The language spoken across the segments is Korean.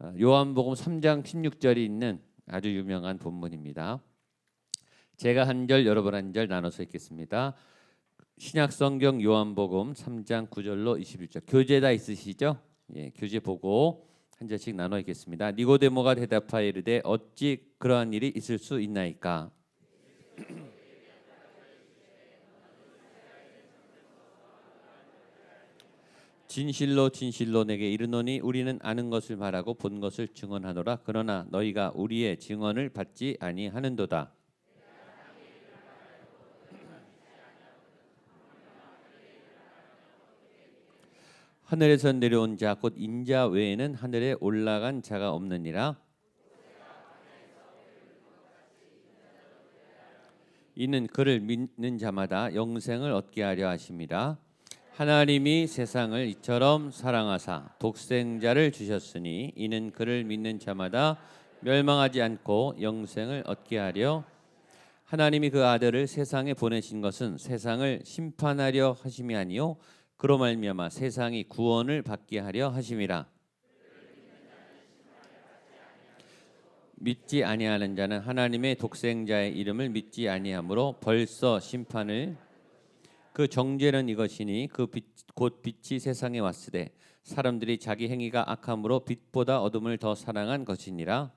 요한복음 3장 16절이 있는 아주 유명한 본문입니다. 제가 한 절 여러분 한 절 나눠서 읽겠습니다. 신약성경 요한복음 3장 9절로 21절. 교재 다 있으시죠? 예, 교재 보고 한 절씩 나눠 읽겠습니다. 니고데모가 대답하여 이르되 어찌 그러한 일이 있을 수 있나이까? 진실로 진실로 내게 이르노니 우리는 아는 것을 말하고 본 것을 증언하노라. 그러나 너희가 우리의 증언을 받지 아니하는도다. 하늘에서 내려온 자 곧 인자 외에는 하늘에 올라간 자가 없느니라. 이는 그를 믿는 자마다 영생을 얻게 하려 하심이라. 하나님이 세상을 이처럼 사랑하사 독생자를 주셨으니 이는 그를 믿는 자마다 멸망하지 않고 영생을 얻게 하려. 하나님이 그 아들을 세상에 보내신 것은 세상을 심판하려 하심이 아니요 그로 말미암아 세상이 구원을 받게 하려 하심이라. 믿지 아니하는 자는 하나님의 독생자의 이름을 믿지 아니하므로 벌써 심판을. 그 정죄는 이것이니 그 빛 곧 빛이 세상에 왔으되 사람들이 자기 행위가 악함으로 빛보다 어둠을 더 사랑한 것이니라.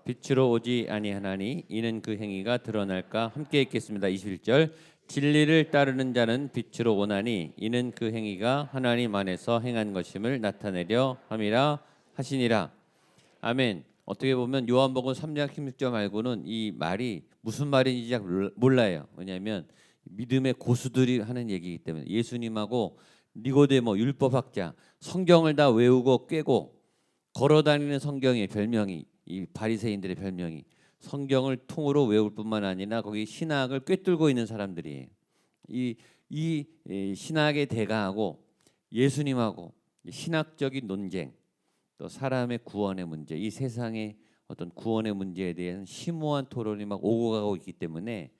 빛으로 오지 아니하나니 이는 그 행위가 드러날까. 함께 읽겠습니다. 21절. 진리를 따르는 자는 빛으로 오나니 이는 그 행위가 하나님 안에서 행한 것임을 나타내려 함이라 하시니라. 아멘. 어떻게 보면 요한복음 3장 16절 말고는 이 말이 무슨 말인지 잘 몰라요. 왜냐하면 믿음의 고수들이 하는 얘기이기 때문에. 예수님하고 니고데모 율법학자, 성경을 다 외우고 꿰고 걸어다니는 성경의 별명이, 이 바리새인들의 별명이 성경을 통으로 외울 뿐만 아니라 거기 신학을 꿰뚫고 있는 사람들이에요. 이 신학의 대가하고 예수님하고 신학적인 논쟁, 또 사람의 구원의 문제, 이 세상의 어떤 구원의 문제에 대한 심오한 토론이 막 오고 가고 있기 때문에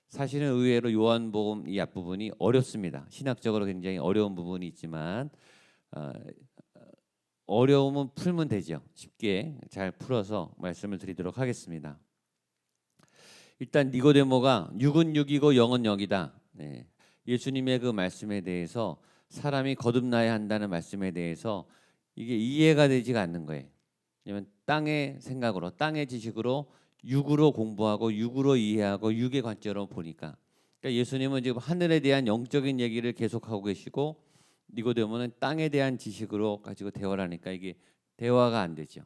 사실은 의외로 요한복음 이 앞부분이 어렵습니다. 신학적으로 굉장히 어려운 부분이 있지만 어려움은 풀면 되죠. 쉽게 잘 풀어서 말씀을 드리도록 하겠습니다. 일단 니고데모가 6은 6이고 0은 0이다. 네. 예수님의 그 말씀에 대해서 사람이 거듭나야 한다는 말씀에 대해서 이게 이해가 되지가 않는 거예요. 왜냐하면 땅의 생각으로, 땅의 지식으로, 육으로 공부하고 육으로 이해하고 육의 관점으로 보니까, 그러니까 예수님은 지금 하늘에 대한 영적인 얘기를 계속하고 계시고 니고데모는 땅에 대한 지식으로 가지고 대화를 하니까 이게 대화가 안 되죠.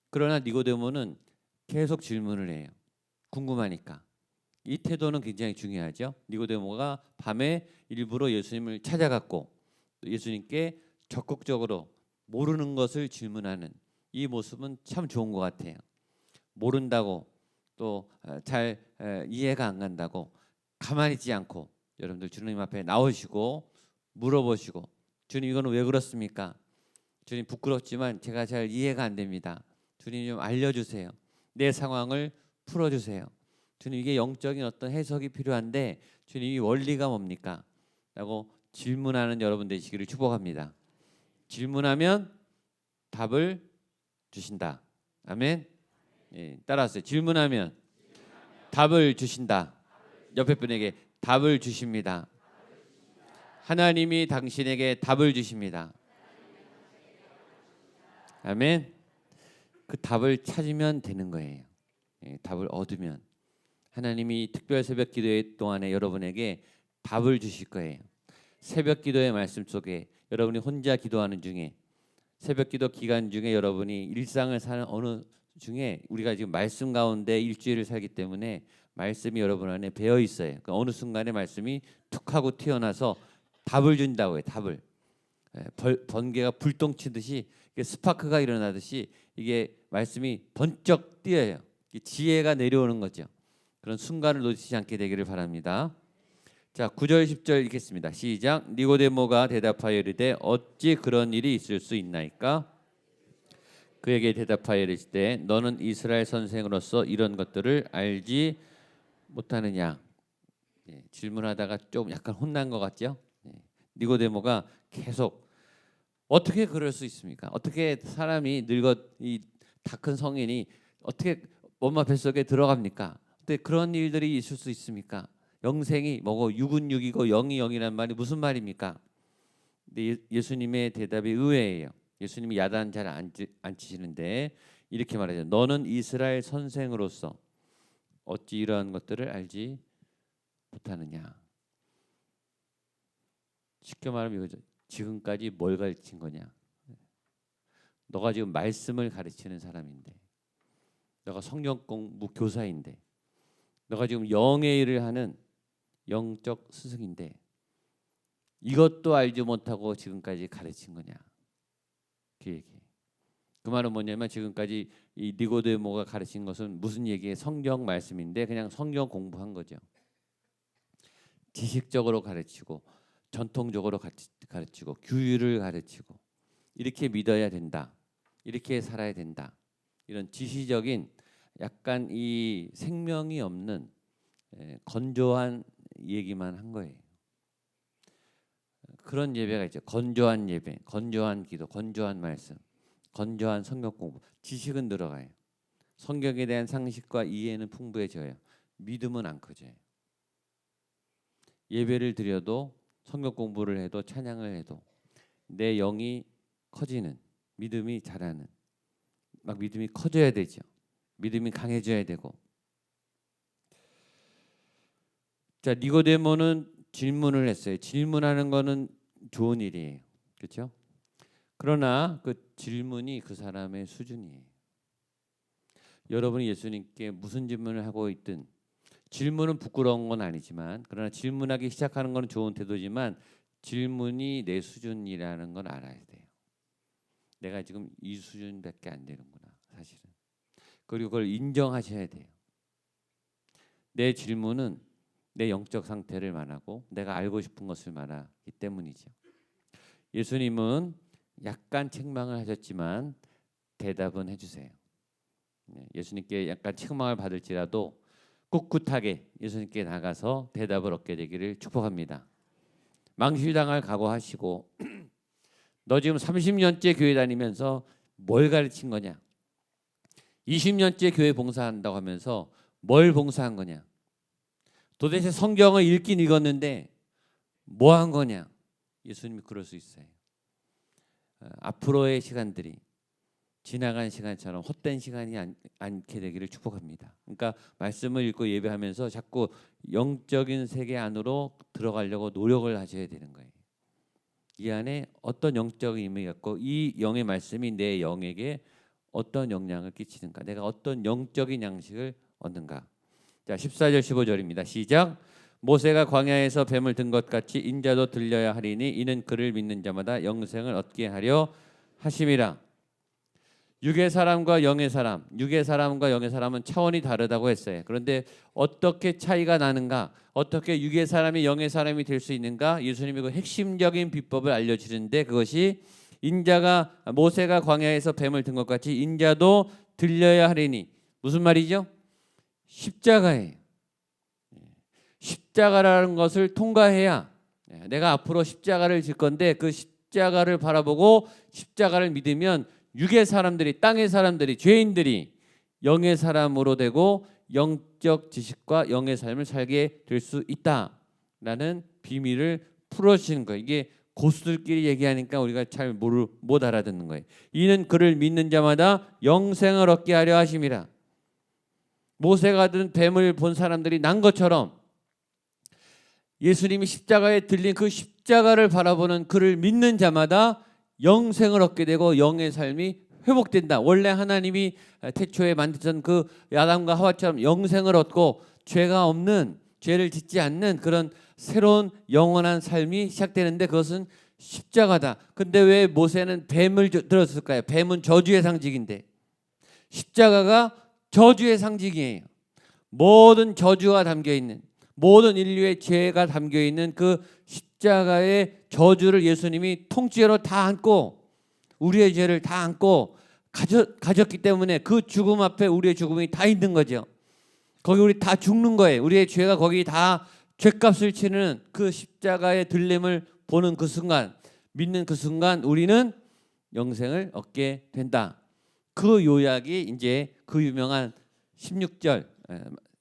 그러나 니고데모는 계속 질문을 해요. 궁금하니까. 이 태도는 굉장히 중요하죠. 니고데모가 밤에 일부러 예수님을 찾아갔고 예수님께 적극적으로 모르는 것을 질문하는 이 모습은 참 좋은 것 같아요. 모른다고 또 잘 이해가 안 간다고 가만히 있지 않고 여러분들 주님 앞에 나오시고 물어보시고, 주님 이거는 왜 그렇습니까? 주님 부끄럽지만 제가 잘 이해가 안 됩니다. 주님 좀 알려주세요. 내 상황을 풀어주세요. 주님 이게 영적인 어떤 해석이 필요한데 주님 이 원리가 뭡니까? 라고 질문하는 여러분 되시기를 축복합니다. 질문하면 답을 주신다. 아멘. 예, 따라하세요. 질문하면 답을 주신다. 옆에 분에게 답을 주십니다. 하나님이 당신에게 답을 주십니다. 아멘. 그 답을 찾으면 되는 거예요. 예, 답을 얻으면 하나님이 특별 새벽 기도회 동안에 여러분에게 답을 주실 거예요. 새벽 기도의 말씀 속에 여러분이 혼자 기도하는 중에, 새벽 기도 기간 중에 여러분이 일상을 사는 어느 중에 우리가 지금 말씀 가운데 일주일을 살기 때문에 말씀이 여러분 안에 배어 있어요. 그러니까 어느 순간에 말씀이 툭 하고 튀어나와서 답을 준다고 해요. 답을. 번개가 불똥치듯이 스파크가 일어나듯이 이게 말씀이 번쩍 뛰어요. 지혜가 내려오는 거죠. 그런 순간을 놓치지 않게 되기를 바랍니다. 자, 9절 10절 읽겠습니다. 시작. 니고데모가 대답하여 이르되 어찌 그런 일이 있을 수 있나이까? 그에게 대답하여 이르시되 너는 이스라엘 선생으로서 이런 것들을 알지 못하느냐? 예, 질문하다가 좀 약간 혼난 것 같죠? 예, 니고데모가 계속 어떻게 그럴 수 있습니까? 어떻게 사람이 늙어 이 다 큰 성인이 어떻게 엄마 뱃속에 들어갑니까? 근데 그런 일들이 있을 수 있습니까? 영생이 뭐고 육은 육이고 영이 영이란 말이 무슨 말입니까? 근데 예수님의 대답이 의외예요. 예수님이 야단 잘 안 치시는데 이렇게 말하죠. 너는 이스라엘 선생으로서 어찌 이러한 것들을 알지 못하느냐. 쉽게 말하면 이거죠. 지금까지 뭘 가르친 거냐. 너가 지금 말씀을 가르치는 사람인데, 너가 성경 공부 교사인데, 너가 지금 영의 일을 하는 영적 스승인데 이것도 알지 못하고 지금까지 가르친 거냐. 그 얘기. 그 말은 뭐냐면 지금까지 이 니고데모가 가르친 것은 무슨 얘기예요? 성경 말씀인데 그냥 성경 공부한 거죠. 지식적으로 가르치고 전통적으로 가르치고 규율을 가르치고 이렇게 믿어야 된다. 이렇게 살아야 된다. 이런 지시적인 약간 이 생명이 없는 건조한 얘기만 한 거예요. 그런 예배가 있죠. 건조한 예배, 건조한 기도, 건조한 말씀, 건조한 성경 공부. 지식은 들어가요. 성경에 대한 상식과 이해는 풍부해져요. 믿음은 안 커져요. 예배를 드려도 성경 공부를 해도 찬양을 해도 내 영이 커지는, 믿음이 자라는, 막 믿음이 커져야 되죠. 믿음이 강해져야 되고. 자, 니고데모는 질문을 했어요. 질문하는 거는 좋은 일이에요. 그렇죠? 그러나 그 질문이 그 사람의 수준이에요. 여러분이 예수님께 무슨 질문을 하고 있든 질문은 부끄러운 건 아니지만 그러나 질문하기 시작하는 건 좋은 태도지만 질문이 내 수준이라는 건 알아야 돼요. 내가 지금 이 수준밖에 안 되는구나 사실은. 그리고 그걸 인정하셔야 돼요. 내 질문은 내 영적 상태를 말하고 내가 알고 싶은 것을 말하기 때문이죠. 예수님은 약간 책망을 하셨지만 대답은 해주세요. 예수님께 약간 책망을 받을지라도 꿋꿋하게 예수님께 나가서 대답을 얻게 되기를 축복합니다. 망실당할 각오하시고 너 지금 30년째 교회 다니면서 뭘 가르친 거냐? 20년째 교회 봉사한다고 하면서 뭘 봉사한 거냐? 도대체 성경을 읽긴 읽었는데 뭐 한 거냐? 예수님이 그럴 수 있어요. 앞으로의 시간들이 지나간 시간처럼 헛된 시간이 않게 되기를 축복합니다. 그러니까 말씀을 읽고 예배하면서 자꾸 영적인 세계 안으로 들어가려고 노력을 하셔야 되는 거예요. 이 안에 어떤 영적인 의미가 있고 이 영의 말씀이 내 영에게 어떤 영향을 끼치는가, 내가 어떤 영적인 양식을 얻는가. 자, 14절 15절입니다. 시작. 모세가 광야에서 뱀을 든 것 같이 인자도 들려야 하리니 이는 그를 믿는 자마다 영생을 얻게 하려 하심이라. 육의 사람과 영의 사람, 육의 사람과 영의 사람은 차원이 다르다고 했어요. 그런데 어떻게 차이가 나는가? 어떻게 육의 사람이 영의 사람이 될 수 있는가? 예수님이 그 핵심적인 비법을 알려주는데 그것이 인자가 모세가 광야에서 뱀을 든 것 같이 인자도 들려야 하리니 무슨 말이죠? 십자가예요. 십자가라는 것을 통과해야 내가 앞으로 십자가를 질 건데 그 십자가를 바라보고 십자가를 믿으면 육의 사람들이, 땅의 사람들이, 죄인들이 영의 사람으로 되고 영적 지식과 영의 삶을 살게 될 수 있다라는 비밀을 풀어주시는 거예요. 이게 고수들끼리 얘기하니까 우리가 잘 못 알아듣는 거예요. 이는 그를 믿는 자마다 영생을 얻게 하려 하심이라. 모세가 든 뱀을 본 사람들이 난 것처럼 예수님이 십자가에 들린 그 십자가를 바라보는 그를 믿는 자마다 영생을 얻게 되고 영의 삶이 회복된다. 원래 하나님이 태초에 만드신 그 아담과 하와처럼 영생을 얻고 죄가 없는, 죄를 짓지 않는 그런 새로운 영원한 삶이 시작되는데 그것은 십자가다. 근데 왜 모세는 뱀을 들었을까요? 뱀은 저주의 상징인데 십자가가 저주의 상징이에요. 모든 저주가 담겨있는, 모든 인류의 죄가 담겨있는 그 십자가의 저주를 예수님이 통째로 다 안고 우리의 죄를 다 안고 가졌기 때문에 그 죽음 앞에 우리의 죽음이 다 있는 거죠. 거기 우리 다 죽는 거예요. 우리의 죄가 거기 다 죄값을 치는 그 십자가의 들림을 보는 그 순간 믿는 그 순간 우리는 영생을 얻게 된다. 그 요약이 이제 그 유명한 16절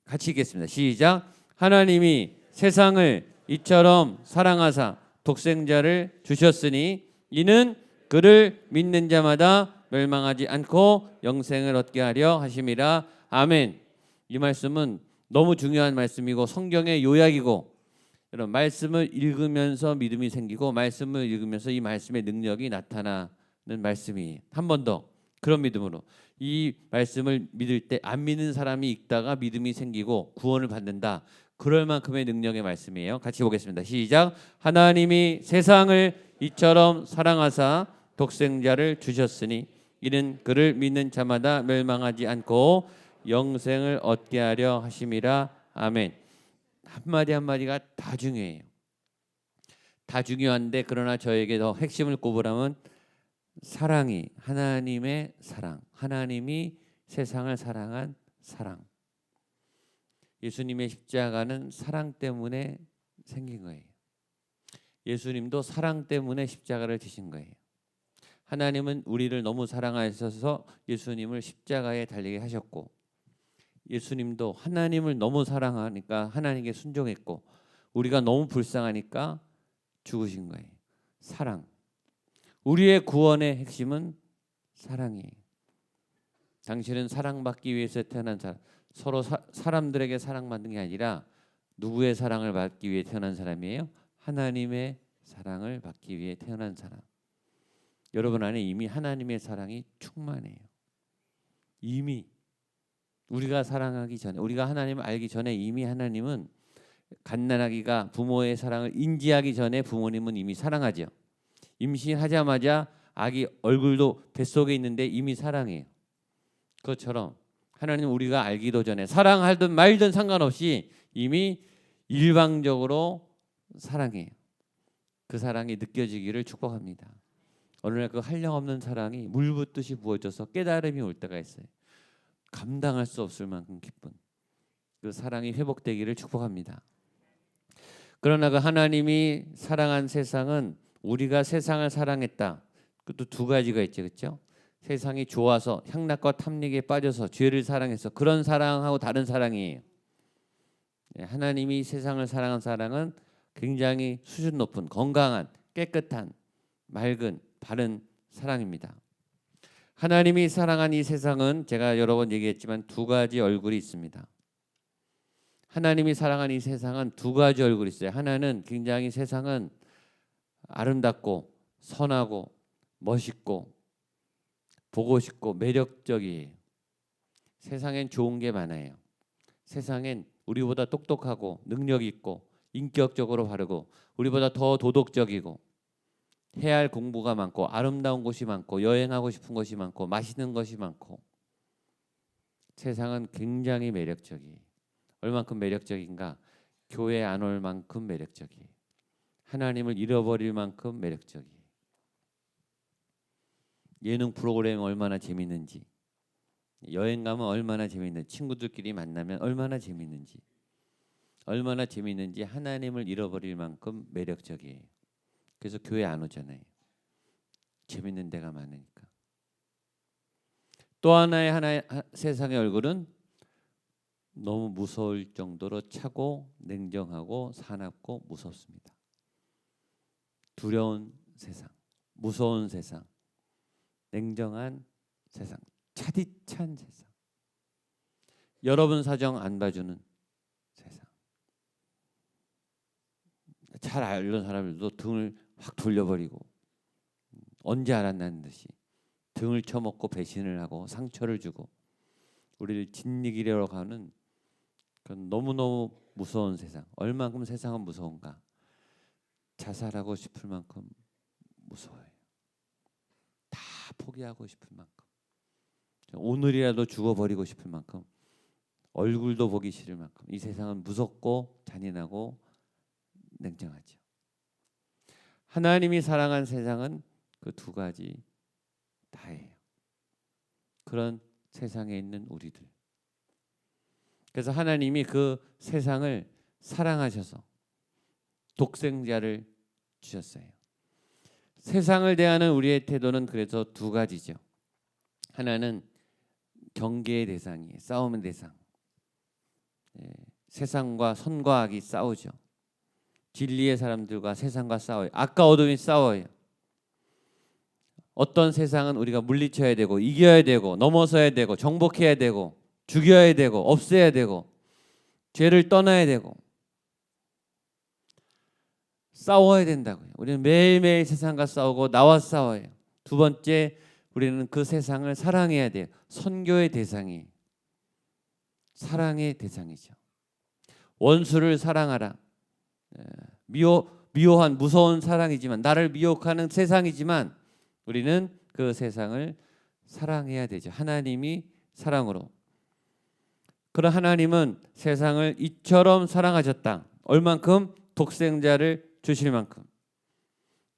같이 읽겠습니다. 시작. 하나님이 세상을 이처럼 사랑하사 독생자를 주셨으니 이는 그를 믿는 자마다 멸망하지 않고 영생을 얻게 하려 하심이라. 아멘. 이 말씀은 너무 중요한 말씀이고 성경의 요약이고, 여러분 말씀을 읽으면서 믿음이 생기고 말씀을 읽으면서 이 말씀의 능력이 나타나는 말씀이, 한 번 더 그런 믿음으로 이 말씀을 믿을 때 안 믿는 사람이 읽다가 믿음이 생기고 구원을 받는다. 그럴 만큼의 능력의 말씀이에요. 같이 보겠습니다. 시작. 하나님이 세상을 이처럼 사랑하사 독생자를 주셨으니 이는 그를 믿는 자마다 멸망하지 않고 영생을 얻게 하려 하심이라. 아멘. 한마디 한마디가 다 중요해요. 다 중요한데 그러나 저에게 더 핵심을 꼽으라면 사랑이, 하나님의 사랑, 하나님이 세상을 사랑한 사랑. 예수님의 십자가는 사랑 때문에 생긴 거예요. 예수님도 사랑 때문에 십자가를 지신 거예요. 하나님은 우리를 너무 사랑하셔서 예수님을 십자가에 달리게 하셨고, 예수님도 하나님을 너무 사랑하니까 하나님께 순종했고, 우리가 너무 불쌍하니까 죽으신 거예요. 사랑. 우리의 구원의 핵심은 사랑이에요. 당신은 사랑받기 위해서 태어난 사람, 서로 사람들에게 사랑받는 게 아니라 누구의 사랑을 받기 위해 태어난 사람이에요? 하나님의 사랑을 받기 위해 태어난 사람. 여러분 안에 이미 하나님의 사랑이 충만해요. 이미 우리가 사랑하기 전에, 우리가 하나님을 알기 전에 이미 하나님은, 갓난아기가 부모의 사랑을 인지하기 전에 부모님은 이미 사랑하죠. 임신하자마자 아기 얼굴도 뱃속에 있는데 이미 사랑해요. 그것처럼 하나님은 우리가 알기도 전에, 사랑하든 말든 상관없이 이미 일방적으로 사랑해요. 그 사랑이 느껴지기를 축복합니다. 어느 날 그 한량없는 사랑이 물 붓듯이 부어져서 깨달음이 올 때가 있어요. 감당할 수 없을 만큼 기쁜 그 사랑이 회복되기를 축복합니다. 그러나 그 하나님이 사랑한 세상은 우리가 세상을 사랑했다. 그것도 두 가지가 있죠, 그렇죠? 세상이 좋아서 향락과 탐닉에 빠져서 죄를 사랑해서 그런 사랑하고 다른 사랑이에요. 하나님이 세상을 사랑한 사랑은 굉장히 수준 높은, 건강한, 깨끗한, 맑은, 바른 사랑입니다. 하나님이 사랑한 이 세상은 제가 여러 번 얘기했지만 두 가지 얼굴이 있습니다. 하나님이 사랑한 이 세상은 두 가지 얼굴이 있어요. 하나는 굉장히 세상은 아름답고 선하고 멋있고 보고 싶고 매력적이에요. 세상엔 좋은 게 많아요. 세상엔 우리보다 똑똑하고 능력 있고 인격적으로 바르고 우리보다 더 도덕적이고 해야 할 공부가 많고 아름다운 곳이 많고 여행하고 싶은 곳이 많고 맛있는 것이 많고, 세상은 굉장히 매력적이에요. 얼만큼 매력적인가? 교회 안 올 만큼 매력적이에요. 하나님을 잃어버릴 만큼 매력적이에요. 예능 프로그램 얼마나 재밌는지, 여행 가면 얼마나 재밌는지, 친구들끼리 만나면 얼마나 재밌는지, 얼마나 재밌는지 하나님을 잃어버릴 만큼 매력적이에요. 그래서 교회 안 오잖아요. 재밌는 데가 많으니까. 또 하나의 세상의 얼굴은 너무 무서울 정도로 차고 냉정하고 사납고 무섭습니다. 두려운 세상, 무서운 세상, 냉정한 세상, 차디찬 세상, 여러분 사정 안 봐주는 세상. 잘 알던 사람들도 등을 확 돌려버리고 언제 알았나는 듯이 등을 쳐먹고 배신을 하고 상처를 주고 우리를 짓이기려고 하는 그런 너무너무 무서운 세상. 얼만큼 세상은 무서운가? 자살하고 싶을 만큼 무서워요. 다 포기하고 싶을 만큼, 오늘이라도 죽어버리고 싶을 만큼, 얼굴도 보기 싫을 만큼 이 세상은 무섭고 잔인하고 냉정하죠. 하나님이 사랑한 세상은 그 두 가지 다예요. 그런 세상에 있는 우리들. 그래서 하나님이 그 세상을 사랑하셔서 독생자를 주셨어요. 세상을 대하는 우리의 태도는 그래서 두 가지죠. 하나는 경계의 대상이에요. 싸움의 대상. 세상과 선과 악이 싸우죠. 진리의 사람들과 세상과 싸워요. 악과 어둠이 싸워요. 어떤 세상은 우리가 물리쳐야 되고 이겨야 되고 넘어서야 되고 정복해야 되고 죽여야 되고 없애야 되고 죄를 떠나야 되고 싸워야 된다고요. 우리는 매일매일 세상과 싸우고 나와 싸워요. 두 번째, 우리는 그 세상을 사랑해야 돼요. 선교의 대상이 사랑의 대상이죠. 원수를 사랑하라. 미워한 무서운 사랑이지만 나를 미혹하는 세상이지만 우리는 그 세상을 사랑해야 되죠. 하나님이 사랑으로. 그런 하나님은 세상을 이처럼 사랑하셨다. 얼만큼? 독생자를 주실 만큼.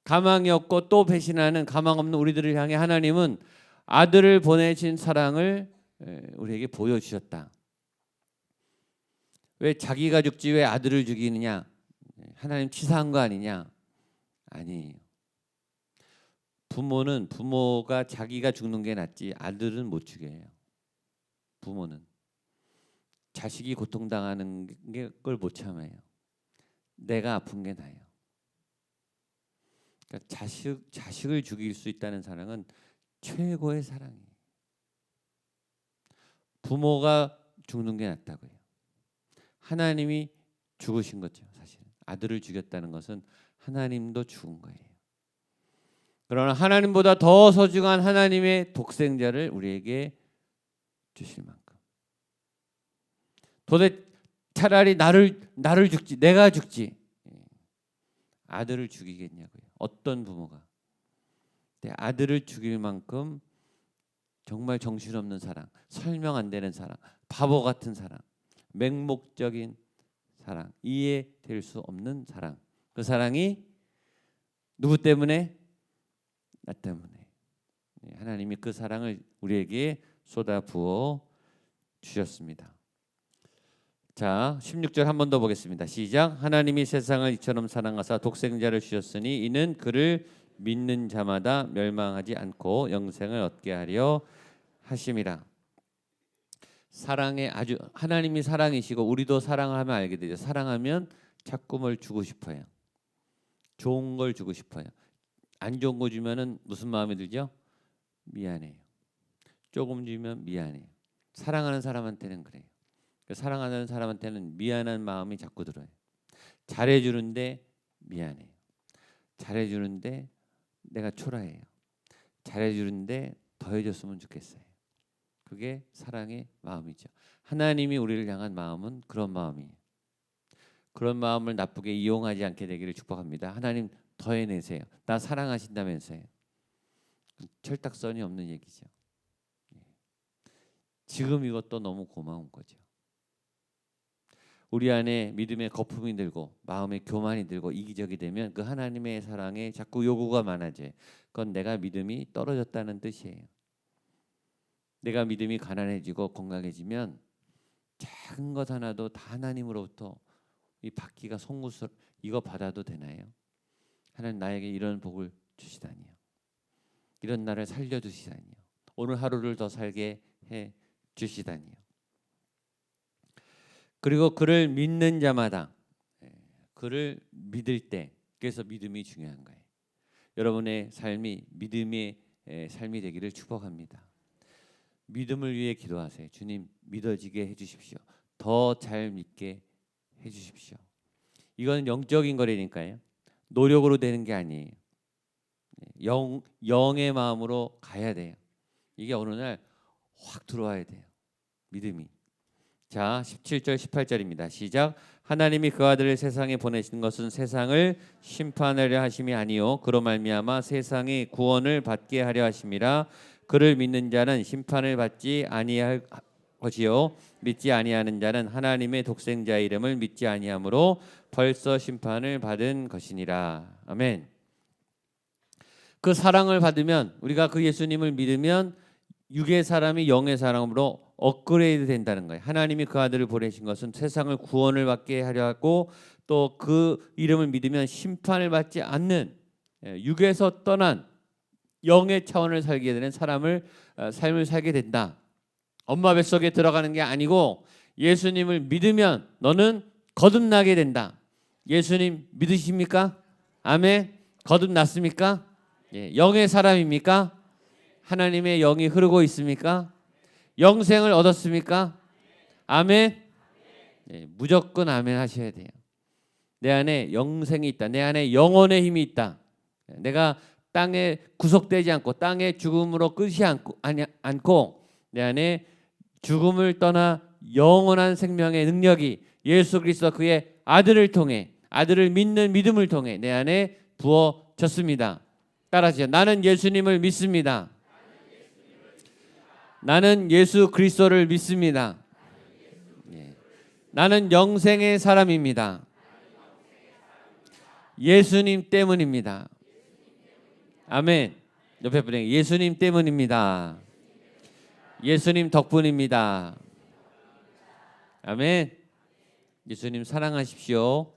가망이 없고 또 배신하는 가망 없는 우리들을 향해 하나님은 아들을 보내신 사랑을 우리에게 보여주셨다. 왜 자기가 죽지 왜 아들을 죽이느냐? 하나님 치사한 거 아니냐? 아니에요. 부모가 자기가 죽는 게 낫지 아들은 못 죽여요. 부모는 자식이 고통당하는 걸 못 참아요. 내가 아픈 게 나아요. 그러니까 자식을 죽일 수 있다는 사랑은 최고의 사랑이에요. 부모가 죽는 게 낫다고요. 하나님이 죽으신 거죠. 사실 아들을 죽였다는 것은 하나님도 죽은 거예요. 그러나 하나님보다 더 소중한 하나님의 독생자를 우리에게 주실 만큼. 도대체 차라리 나를 죽지, 내가 죽지 아들을 죽이겠냐고요. 어떤 부모가 내 아들을 죽일 만큼 정말 정신없는 사랑, 설명 안 되는 사랑, 바보 같은 사랑, 맹목적인 사랑, 이해될 수 없는 사랑. 그 사랑이 누구 때문에? 나 때문에. 하나님이 그 사랑을 우리에게 쏟아 부어 주셨습니다. 자, 16절 한 번 더 보겠습니다. 시작. 하나님이 세상을 이처럼 사랑하사 독생자를 주셨으니 이는 그를 믿는 자마다 멸망하지 않고 영생을 얻게 하려 하심이라. 사랑의 아주 하나님이 사랑이시고 우리도 사랑을 하면 알게 되죠. 사랑하면 자꾸 뭘 주고 싶어요. 좋은 걸 주고 싶어요. 안 좋은 거 주면은 무슨 마음이 들죠? 미안해요. 조금 주면 미안해요. 사랑하는 사람한테는 그래요. 사랑하는 사람한테는 미안한 마음이 자꾸 들어요. 잘해주는데 미안해요. 잘해주는데 내가 초라해요. 잘해주는데 더 해줬으면 좋겠어요. 그게 사랑의 마음이죠. 하나님이 우리를 향한 마음은 그런 마음이에요. 그런 마음을 나쁘게 이용하지 않게 되기를 축복합니다. 하나님 더 해내세요. 나 사랑하신다면서요. 철딱선이 없는 얘기죠. 지금 이것도 너무 고마운 거죠. 우리 안에 믿음의 거품이 들고 마음의 교만이 들고 이기적이 되면 그 하나님의 사랑에 자꾸 요구가 많아져요. 그건 내가 믿음이 떨어졌다는 뜻이에요. 내가 믿음이 가난해지고 건강해지면 작은 것 하나도 다 하나님으로부터 이 받기가 송구스러. 이거 받아도 되나요? 하나님 나에게 이런 복을 주시다니요. 이런 나를 살려주시다니요. 오늘 하루를 더 살게 해 주시다니요. 그리고 그를 믿는 자마다 그를 믿을 때, 그래서 믿음이 중요한 거예요. 여러분의 삶이 믿음의 삶이 되기를 축복합니다. 믿음을 위해 기도하세요. 주님 믿어지게 해주십시오. 더 잘 믿게 해주십시오. 이건 영적인 거라니까요. 노력으로 되는 게 아니에요. 영의 마음으로 가야 돼요. 이게 어느 날 확 들어와야 돼요. 믿음이. 자, 17절 18절입니다. 시작. 하나님이 그 아들을 세상에 보내신 것은 세상을 심판하려 하심이 아니요 그로 말미암아 세상의 구원을 받게 하려 하심이라. 그를 믿는 자는 심판을 받지 아니할 것이요 믿지 아니하는 자는 하나님의 독생자의 이름을 믿지 아니하므로 벌써 심판을 받은 것이니라. 아멘. 그 사랑을 받으면, 우리가 그 예수님을 믿으면 육의 사람이 영의 사람으로 업그레이드 된다는 거예요. 하나님이 그 아들을 보내신 것은 세상을 구원을 받게 하려 하고 또 그 이름을 믿으면 심판을 받지 않는 육에서 떠난 영의 차원을 살게 되는 삶을 살게 된다. 엄마 뱃속에 들어가는 게 아니고 예수님을 믿으면 너는 거듭나게 된다. 예수님 믿으십니까? 아멘. 거듭났습니까? 영의 사람입니까? 하나님의 영이 흐르고 있습니까? 영생을 얻었습니까? 아멘. 무조건 아멘 하셔야 돼요. 내 안에 영생이 있다. 내 안에 영혼의 힘이 있다. 내가 땅에 구속되지 않고 땅의 죽음으로 끝이 않고 내 안에 죽음을 떠나 영원한 생명의 능력이 예수 그리스도 그의 아들을 통해 아들을 믿는 믿음을 통해 내 안에 부어졌습니다. 따라하세요. 나는 예수님을 믿습니다. 나는 예수 그리스도를 믿습니다. 나는 영생의 사람입니다. 예수님 때문입니다. 아멘. 옆에 분에게 예수님 때문입니다. 예수님 덕분입니다. 아멘. 예수님 사랑하십시오.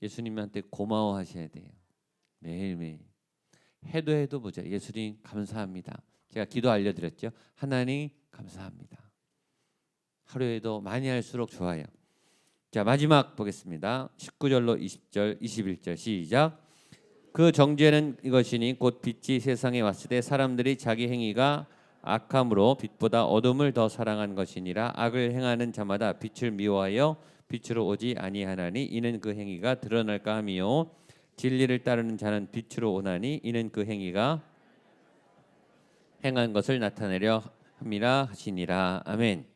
예수님한테 고마워하셔야 돼요. 매일매일. 해도 보자. 예수님 감사합니다. 제가 기도 알려드렸죠. 하나님 감사합니다. 하루에도 많이 할수록 좋아요. 자, 마지막 보겠습니다. 19절로 20절, 21절 시작. 그 정죄는 이것이니 곧 빛이 세상에 왔을 때 사람들이 자기 행위가 악함으로 빛보다 어둠을 더 사랑한 것이니라. 악을 행하는 자마다 빛을 미워하여 빛으로 오지 아니하나니 이는 그 행위가 드러날까 함이요 진리를 따르는 자는 빛으로 오나니 이는 그 행위가 행한 것을 나타내려 함이라 하시니라. 아멘.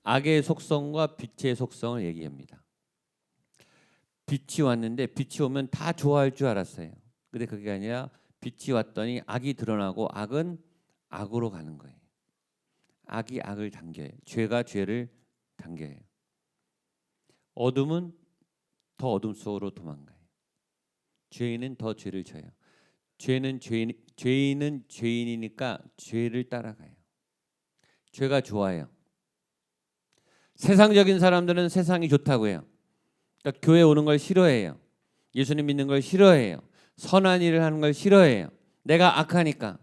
악의 속성과 빛의 속성을 얘기합니다. 빛이 왔는데 빛이 오면 다 좋아할 줄 알았어요. 근데 그게 아니라 빛이 왔더니 악이 드러나고 악은 악으로 가는 거예요. 악이 악을 당겨요. 죄가 죄를 당겨요. 어둠은 더 어둠 속으로 도망가요. 죄인은 더 죄를 져요. 죄인은 죄인이니까 죄를 따라가요. 죄가 좋아요. 세상적인 사람들은 세상이 좋다고 해요. 그러니까 교회 오는 걸 싫어해요. 예수님 믿는 걸 싫어해요. 선한 일을 하는 걸 싫어해요. 내가 악하니까.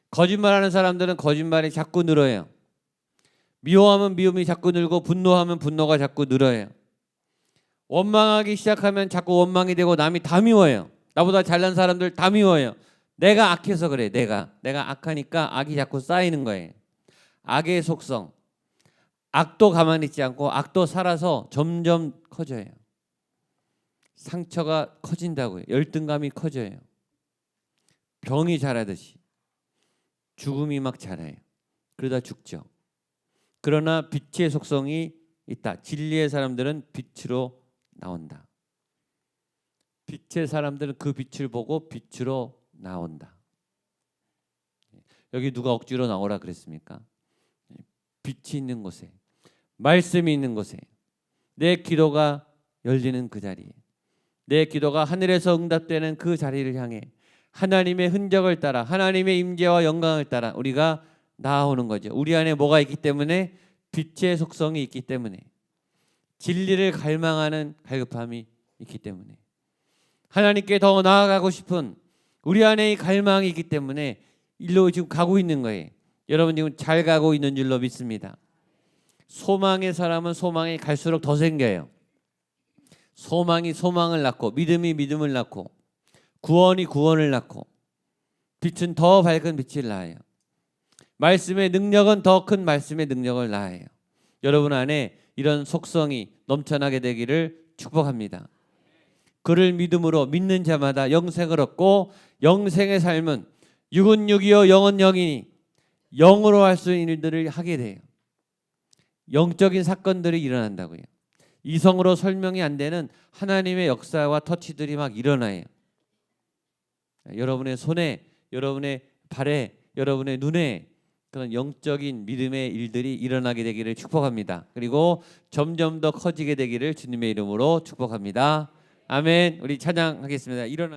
거짓말하는 사람들은 거짓말이 자꾸 늘어요. 미워하면 미움이 자꾸 늘고 분노하면 분노가 자꾸 늘어요. 원망하기 시작하면 자꾸 원망이 되고 남이 다 미워요. 나보다 잘난 사람들 다 미워요. 내가 악해서 그래. 내가 악하니까 악이 자꾸 쌓이는 거예요. 악의 속성. 악도 가만히 있지 않고 악도 살아서 점점 커져요. 상처가 커진다고요. 열등감이 커져요. 병이 자라듯이 죽음이 막 자라요. 그러다 죽죠. 그러나 빛의 속성이 있다. 진리의 사람들은 빛으로 나온다. 빛의 사람들은 그 빛을 보고 빛으로 나온다. 여기 누가 억지로 나오라 그랬습니까? 빛이 있는 곳에, 말씀이 있는 곳에 내 기도가 열리는 그 자리에, 내 기도가 하늘에서 응답되는 그 자리를 향해 하나님의 흔적을 따라 하나님의 임재와 영광을 따라 우리가 나아오는 거죠. 우리 안에 뭐가 있기 때문에? 빛의 속성이 있기 때문에, 진리를 갈망하는 갈급함이 있기 때문에, 하나님께 더 나아가고 싶은 우리 안에 이 갈망이 있기 때문에 일로 지금 가고 있는 거예요. 여러분 지금 잘 가고 있는 줄로 믿습니다. 소망의 사람은 소망이 갈수록 더 생겨요. 소망이 소망을 낳고 믿음이 믿음을 낳고 구원이 구원을 낳고 빛은 더 밝은 빛을 낳아요. 말씀의 능력은 더 큰 말씀의 능력을 낳아요. 여러분 안에 이런 속성이 넘쳐나게 되기를 축복합니다. 그를 믿음으로 믿는 자마다 영생을 얻고 영생의 삶은 육은 육이요 영은 영이니 영으로 할 수 있는 일들을 하게 돼요. 영적인 사건들이 일어난다고요. 이성으로 설명이 안 되는 하나님의 역사와 터치들이 막 일어나요. 여러분의 손에, 여러분의 발에, 여러분의 눈에 그런 영적인 믿음의 일들이 일어나게 되기를 축복합니다. 그리고 점점 더 커지게 되기를 주님의 이름으로 축복합니다. 아멘. 우리 찬양하겠습니다. 일어나.